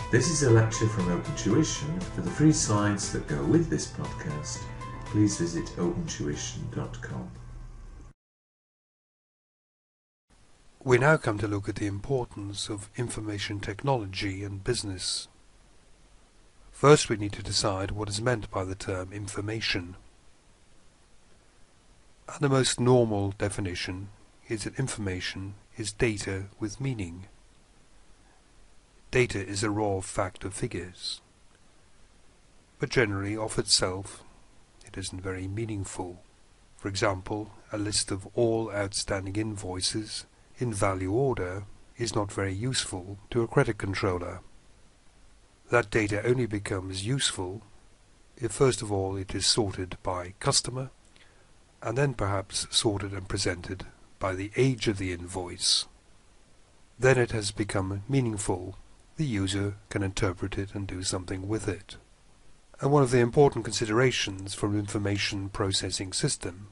This is a lecture from Open Tuition. For the free slides that go with this podcast, please visit opentuition.com. We now come to look at the importance of information technology and business. First, we need to decide what is meant by the term information. And the most normal definition is that information is data with meaning. Data is a raw fact of figures, but generally of itself it isn't very meaningful. For example, a list of all outstanding invoices in value order is not very useful to a credit controller. That data only becomes useful if first of all it is sorted by customer, and then perhaps sorted and presented by the age of the invoice. Then it has become meaningful. The user can interpret it and do something with it. And one of the important considerations from an information processing system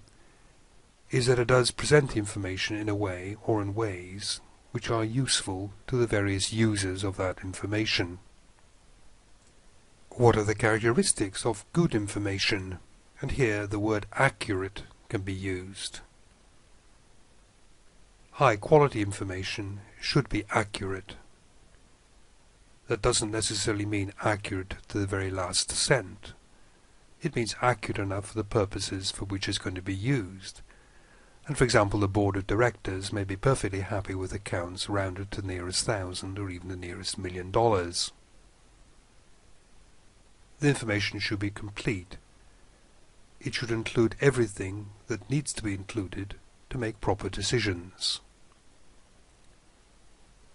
is that it does present the information in a way or in ways which are useful to the various users of that information. What are the characteristics of good information? And here the word accurate can be used. High quality information should be accurate. That doesn't necessarily mean accurate to the very last cent. It means accurate enough for the purposes for which it's going to be used. And for example, the board of directors may be perfectly happy with accounts rounded to the nearest thousand or even the nearest $1 million. The information should be complete. It should include everything that needs to be included to make proper decisions.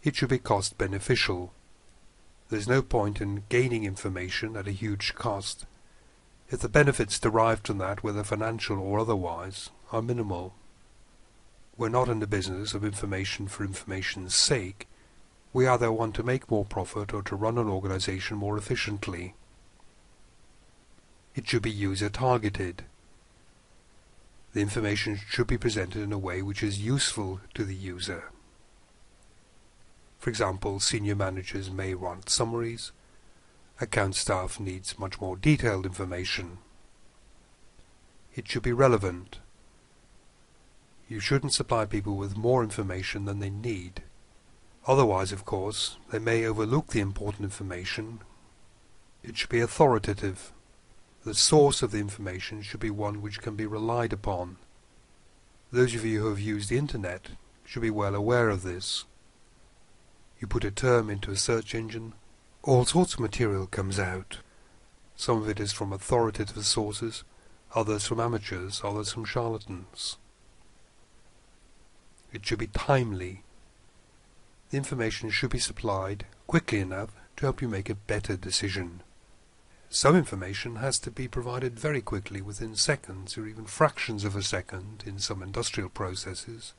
It should be cost beneficial. There's no point in gaining information at a huge cost if the benefits derived from that, whether financial or otherwise, are minimal. We're not in the business of information for information's sake. We either want to make more profit or to run an organization more efficiently. It should be user-targeted. The information should be presented in a way which is useful to the user. For example, senior managers may want summaries. Account staff needs much more detailed information. It should be relevant. You shouldn't supply people with more information than they need. Otherwise, of course, they may overlook the important information. It should be authoritative. The source of the information should be one which can be relied upon. Those of you who have used the internet should be well aware of this. You put a term into a search engine, all sorts of material comes out. Some of it is from authoritative sources, others from amateurs, others from charlatans. It should be timely. The information should be supplied quickly enough to help you make a better decision. Some information has to be provided very quickly, within seconds or even fractions of a second in some industrial processes.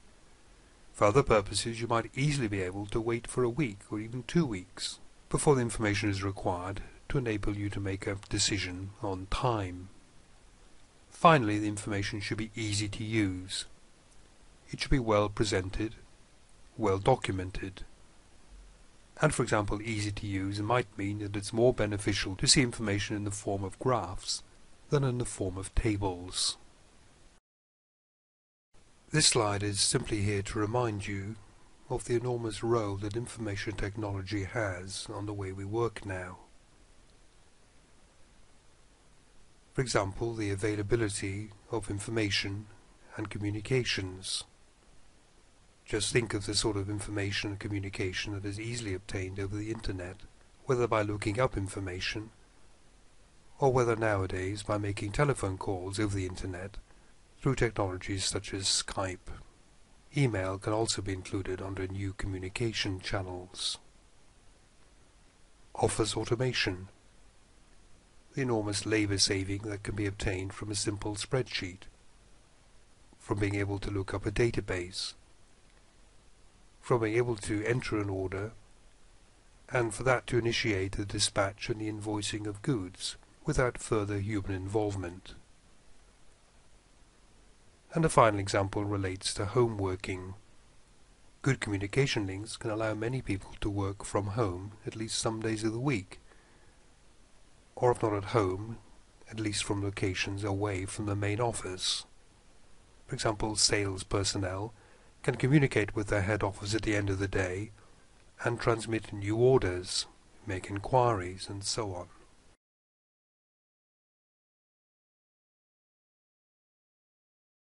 For other purposes, you might easily be able to wait for a week or even 2 weeks before the information is required to enable you to make a decision on time. Finally, the information should be easy to use. It should be well presented, well documented. And for example, easy to use might mean that it's more beneficial to see information in the form of graphs than in the form of tables. This slide is simply here to remind you of the enormous role that information technology has on the way we work now. For example, the availability of information and communications. Just think of the sort of information and communication that is easily obtained over the internet, whether by looking up information, or whether nowadays by making telephone calls over the internet through technologies such as Skype. Email can also be included under new communication channels. Office automation. The enormous labor saving that can be obtained from a simple spreadsheet, from being able to look up a database, from being able to enter an order, and for that to initiate the dispatch and the invoicing of goods without further human involvement. And a final example relates to home working. Good communication links can allow many people to work from home at least some days of the week, or if not at home, at least from locations away from the main office. For example, sales personnel can communicate with their head office at the end of the day and transmit new orders, make inquiries, and so on.